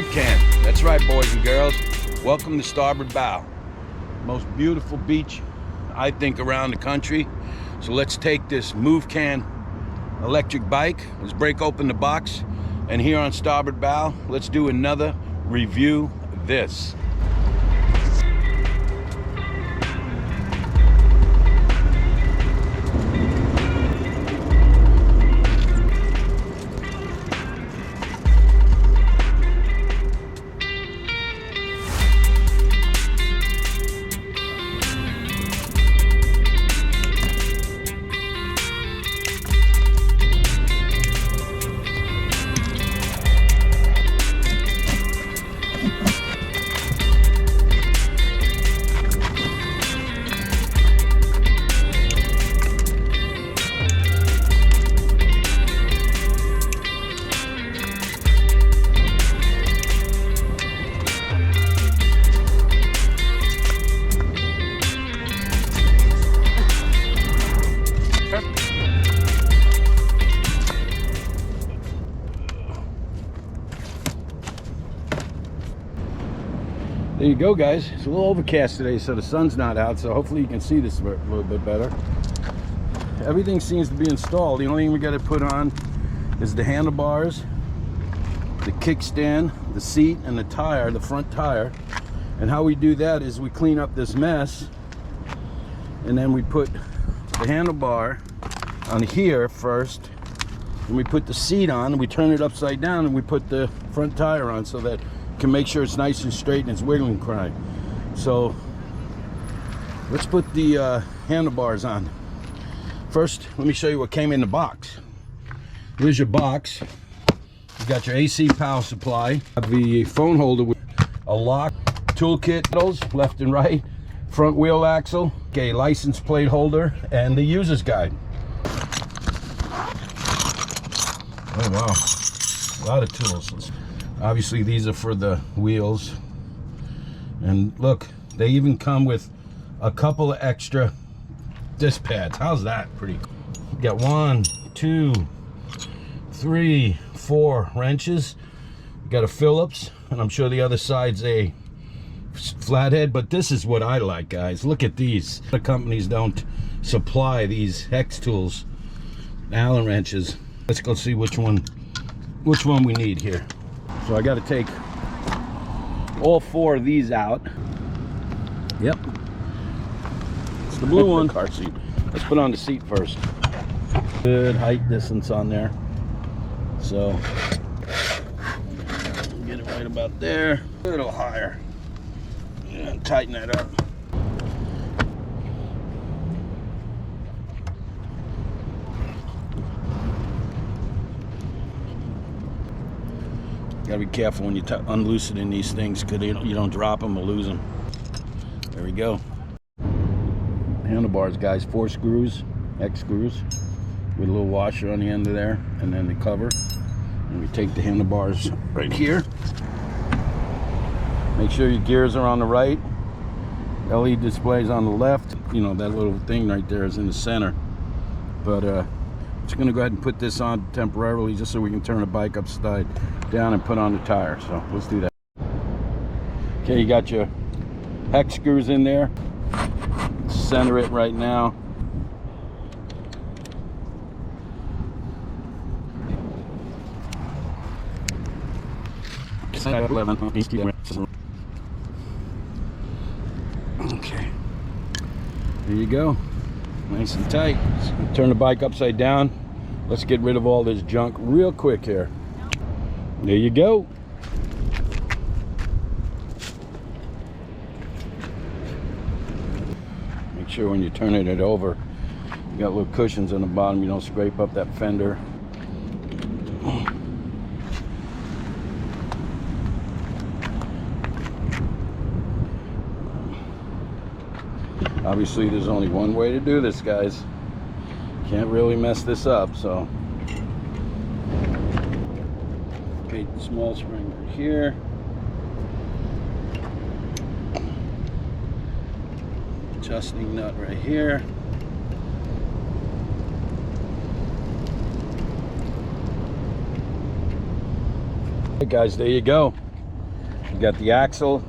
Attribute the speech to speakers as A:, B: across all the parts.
A: MOVCAN. That's right, boys and girls. Welcome to Starboard Bow. Most beautiful beach, I think, around the country. So let's take this MOVCAN electric bike. Let's break open the box. And here on Starboard Bow, let's do another review of this. There you go, guys. It's a little overcast today, so the sun's not out, so hopefully you can see this a little bit better. Everything seems to be installed. The only thing we got to put on is the handlebars, the kickstand, the seat, and the tire, the front tire. And how we do that is we clean up this mess, and then we put the handlebar on here first, and we put the seat on, and we turn it upside down, and we put the front tire on so that can make sure it's nice and straight and it's wiggling correct. So let's put the handlebars on. First, let me show you what came in the box. Here's your box. You got your AC power supply, the phone holder with a lock, toolkit, left and right, front wheel axle, a license plate holder, and the user's guide. Oh wow, a lot of tools. Obviously these are for the wheels, and look, they even come with a couple of extra disc pads. How's that? Pretty cool. You got 1, 2, 3, 4 wrenches. You got a Phillips, and I'm sure the other side's a flathead, but this is what I like, guys. Look at these. The companies don't supply these hex tools, Allen wrenches. Let's go see which one we need here. So I got to take all 4 of these out. Yep, it's the blue one. Car seat. Let's put on the seat first. Good height distance on there. So get it right about there. A little higher. And tighten that up. Gotta be careful when you unloosening these things, because you don't drop them or lose them. There we go. Handlebars, guys, 4 screws, X screws, with a little washer on the end of there, and then the cover. And we take the handlebars right here. Make sure your gears are on the right. LED displays on the left. You know, that little thing right there is in the center. But just gonna go ahead and put this on temporarily, just so we can turn the bike upside down and put on the tire. So let's do that. Okay, you got your hex screws in there. Center it right now. Okay, there you go, nice and tight. Turn the bike upside down. Let's get rid of all this junk real quick here. There you go. Make sure when you're turning it over, you got little cushions on the bottom, you don't scrape up that fender. Obviously there's only one way to do this, guys. Can't really mess this up, so. Okay, small spring right here. Adjusting nut right here. Hey guys, there you go. You got the axle,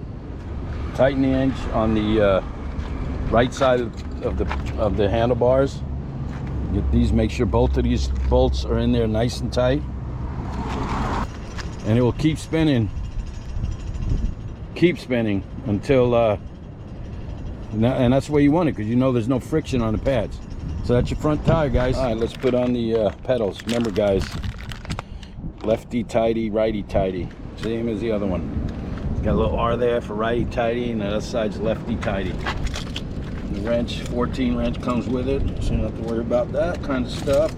A: tighten the inch on the right side of the handlebars. Get these, make sure both of these bolts are in there nice and tight, and it will keep spinning until and that's the way you want it, because you know there's no friction on the pads. So that's your front tire, guys. All right, let's put on the pedals. Remember, guys, lefty tighty, righty tighty, same as the other one. Got a little R there for righty tighty, and the other side's lefty tighty. The wrench, 14 wrench comes with it, so you don't have to worry about that kind of stuff.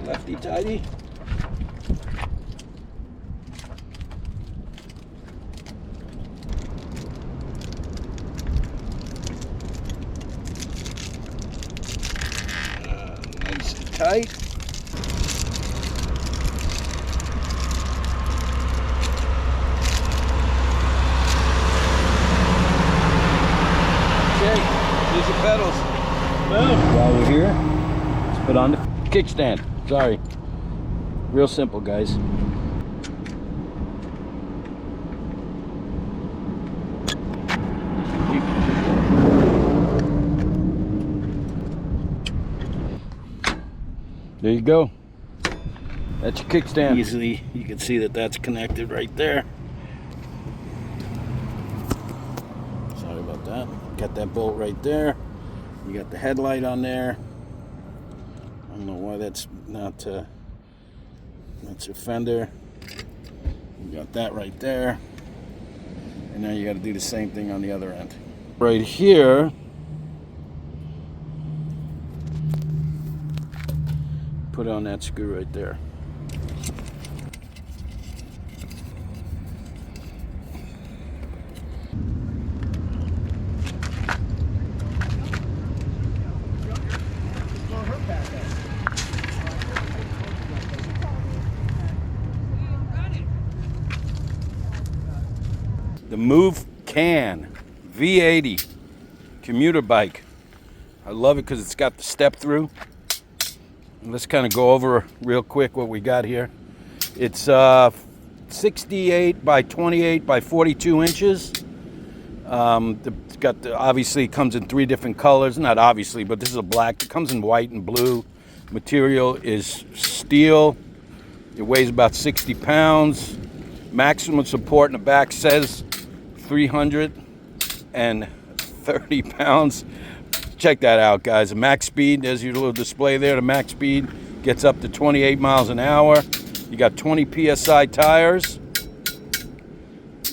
A: Lefty tighty. Nice and tight. These are pedals. While we're here, let's put on the kickstand. Sorry. Real simple, guys. There you go. That's your kickstand. Easily, you can see that that's connected right there. Sorry about that. Got that bolt right there. You got the headlight on there. I don't know why that's not, that's your fender. You got that right there. And now you got to do the same thing on the other end. Right here, put on that screw right there. The MOVCAN V80 Commuter bike. I love it because it's got the step through. And let's kind of go over real quick what we got here. It's 68 by 28 by 42 inches. It's got the, obviously it comes in 3 different colors. Not obviously, but this is a black. It comes in white and blue. Material is steel. It weighs about 60 pounds. Maximum support in the back says 330 pounds. Check that out, guys. The max speed, there's your little display there. The max speed gets up to 28 miles an hour. You got 20 PSI tires.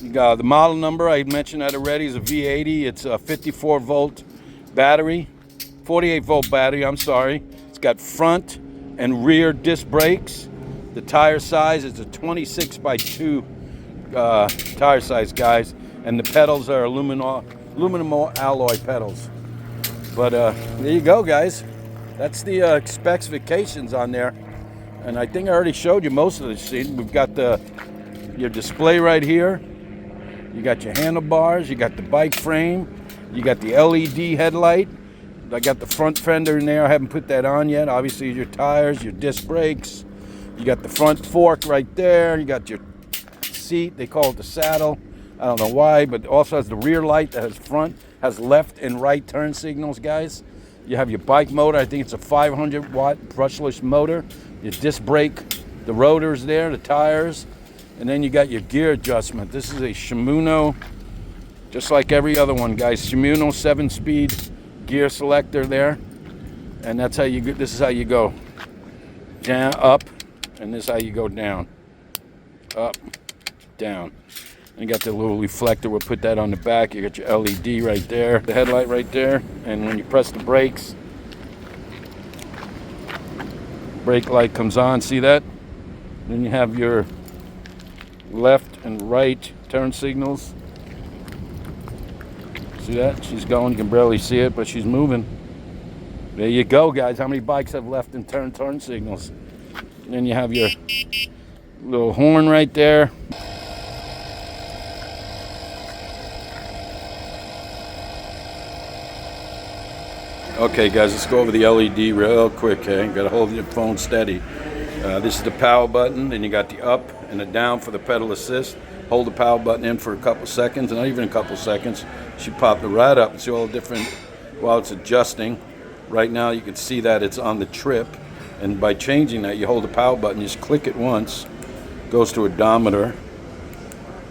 A: You got the model number, I mentioned that already, is a V80. It's a 54 volt battery, 48 volt battery, I'm sorry. It's got front and rear disc brakes. The tire size is a 26 by 2 tire size, guys. And the pedals are aluminum alloy pedals. But there you go, guys. That's the specifications on there. And I think I already showed you most of the shit. We've got your display right here. You got your handlebars. You got the bike frame. You got the LED headlight. I got the front fender in there. I haven't put that on yet. Obviously, your tires, your disc brakes. You got the front fork right there. You got your seat. They call it the saddle. I don't know why, but it also has the rear light that has front, has left and right turn signals, guys. You have your bike motor. I think it's a 500 watt brushless motor. Your disc brake, the rotors there, the tires. And then you got your gear adjustment. This is a Shimano, just like every other one, guys. Shimano 7-speed gear selector there. And that's how you, this is how you go. Down, up, and this is how you go down. Up, down. And you got the little reflector. We'll put that on the back. You got your LED right there, the headlight right there. And when you press the brakes, brake light comes on. See that? Then you have your left and right turn signals. See that? She's going. You can barely see it, but she's moving. There you go, guys. How many bikes have left and turn signals? And then you have your little horn right there. Okay, guys, let's go over the LED real quick, okay? Gotta hold your phone steady. This is the power button. Then you got the up and the down for the pedal assist. Hold the power button in for a couple seconds, not even a couple seconds. She popped it right up. See all the different while it's adjusting. Right now you can see that it's on the trip, and by changing that, you hold the power button, you just click it once, goes to odometer,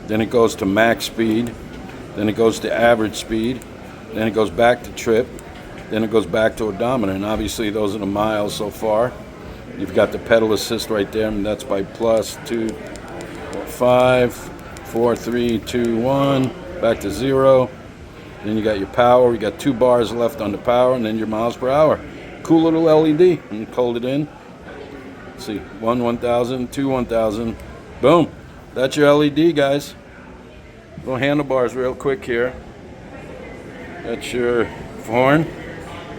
A: then it goes to max speed, then it goes to average speed, then it goes back to trip, then it goes back to odometer, and obviously those are the miles so far. You've got the pedal assist right there, and that's by plus 2, 5, 4, 3, 2, 1, back to 0. Then you got your power. You got 2 bars left on the power, and then your miles per hour. Cool little LED. And you hold it in. Let's see, 1, 1,000, 2, 1,000. Boom. That's your LED, guys. Little handlebars real quick here. That's your horn.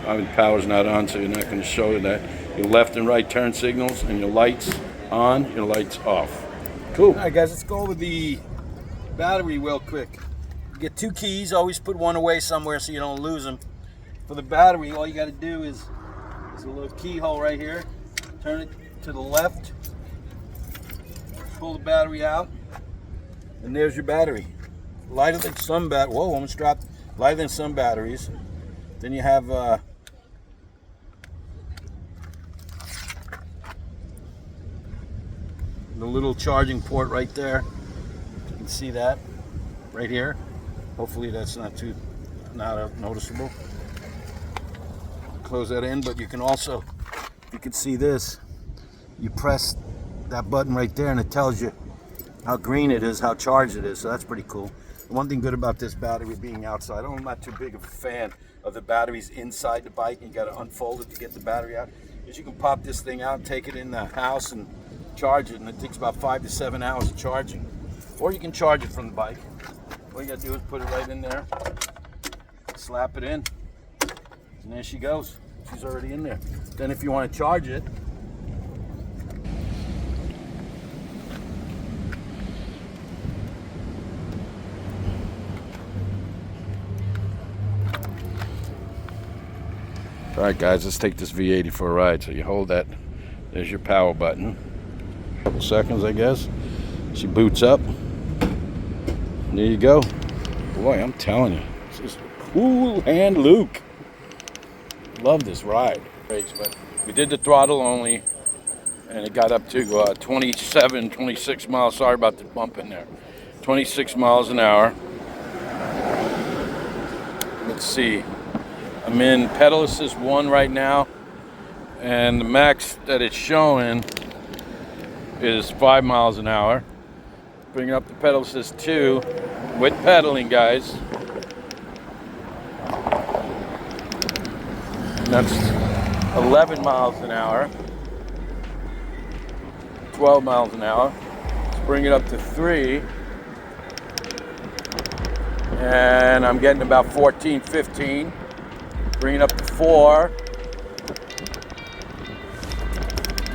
A: The power's not on, so you're not going to show that. Your left and right turn signals, and your lights on, your lights off. Cool. All right, guys, let's go over the battery real quick. You get 2 keys. Always put one away somewhere so you don't lose them. For the battery, all you got to do is there's a little keyhole right here. Turn it to the left. Pull the battery out, and there's your battery. Lighter than some whoa, almost dropped. Lighter than some batteries. Then you have the little charging port right there. You can see that right here. Hopefully that's not noticeable. Close that in, but you can also, you can see this. You press that button right there and it tells you how green it is, how charged it is, so that's pretty cool. The one thing good about this battery being outside, I'm not too big of a fan of the batteries inside the bike, and you got to unfold it to get the battery out, is you can pop this thing out, take it in the house and charge it, and it takes about 5 to 7 hours of charging. Or you can charge it from the bike. All you got to do is put it right in there, slap it in, and there she goes. She's already in there. Then if you want to charge it, all right, guys, let's take this V80 for a ride. So you hold that, there's your power button. A couple seconds, I guess. She boots up. There you go. Boy, I'm telling you, this is cool hand Luke. Love this ride. But we did the throttle only, and it got up to 27, 26 miles. Sorry about the bump in there. 26 miles an hour. Let's see. I'm in pedal assist 1 right now, and the max that it's showing is 5 miles an hour. Bring up the pedal assist 2 with pedaling, guys. And that's 11 miles an hour, 12 miles an hour. Let's bring it up to 3. And I'm getting about 14, 15. Bring it up to 4.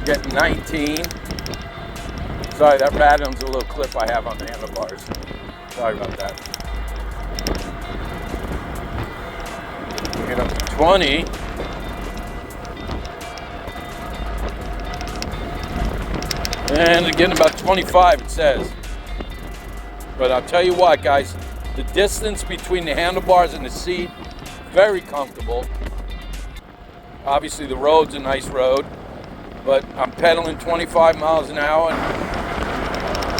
A: Getting 19. Sorry, that rattles a little clip I have on the handlebars. Sorry about that. Bring it up to 20. And again, about 25 it says. But I'll tell you what, guys, the distance between the handlebars and the seat, very comfortable. Obviously the road's a nice road, but I'm pedaling 25 miles an hour and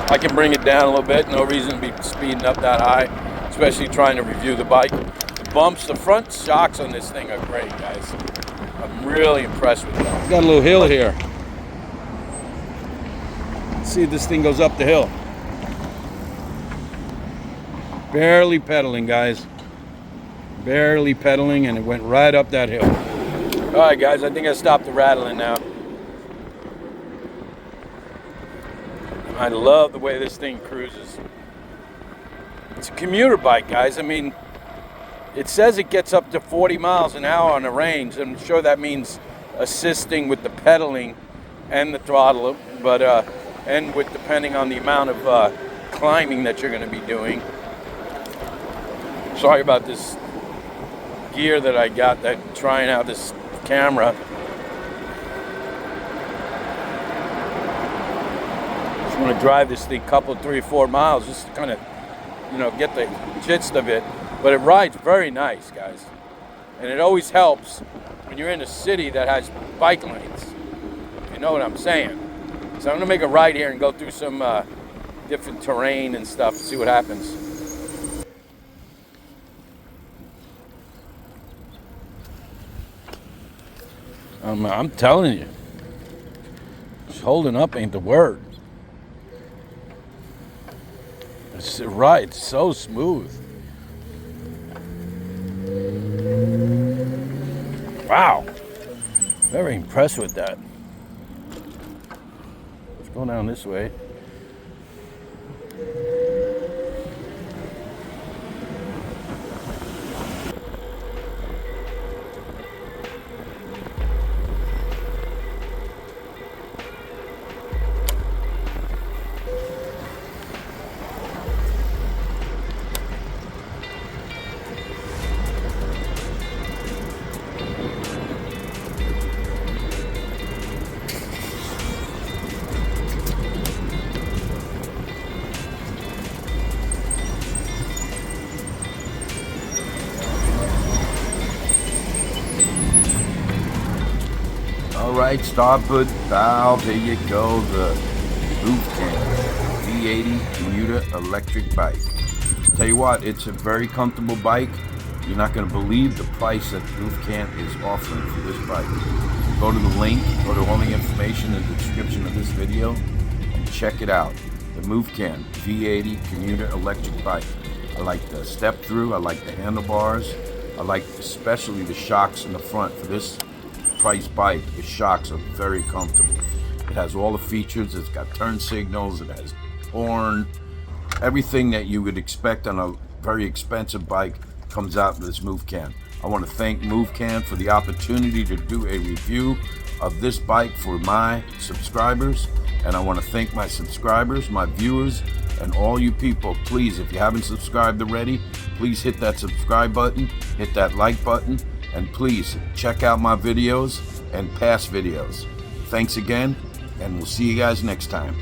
A: I can bring it down a little bit. No reason to be speeding up that high, especially trying to review the bike. The bumps, the front shocks on this thing are great, guys. I'm really impressed with them. Got a little hill here. Let's see if this thing goes up the hill. Barely pedaling, guys. Barely pedaling, and it went right up that hill. All right, guys, I think I stopped the rattling now. I love the way this thing cruises. It's a commuter bike, guys. I mean, it says it gets up to 40 miles an hour on the range. I'm sure that means assisting with the pedaling and the throttle, but and with depending on the amount of climbing that you're going to be doing. Sorry about this gear that I got, trying out this camera. Just want to drive this thing couple, 3 or 4 miles, just to kind of, you know, get the gist of it. But it rides very nice, guys. And it always helps when you're in a city that has bike lanes. You know what I'm saying? So I'm gonna make a ride here and go through some different terrain and stuff and see what happens. I'm telling you, just holding up ain't the word. It rides so smooth. Wow, very impressed with that. Let's go down this way. Alright, starboard valve, there you go, the MOVCAN V80 Commuter electric bike. Tell you what, it's a very comfortable bike. You're not going to believe the price that MOVCAN is offering for this bike. Go to the link, go to all the information in the description of this video, and check it out. The MOVCAN V80 Commuter electric bike. I like the step through, I like the handlebars, I like especially the shocks in the front for this price bike. The shocks are very comfortable. It has all the features. It's got turn signals, it has horn, everything that you would expect on a very expensive bike comes out in this MOVCAN. I want to thank MOVCAN for the opportunity to do a review of this bike for my subscribers, and I want to thank my subscribers, my viewers, and all you people. Please, if you haven't subscribed already, please hit that subscribe button, hit that like button, and please check out my videos and past videos. Thanks again, and we'll see you guys next time.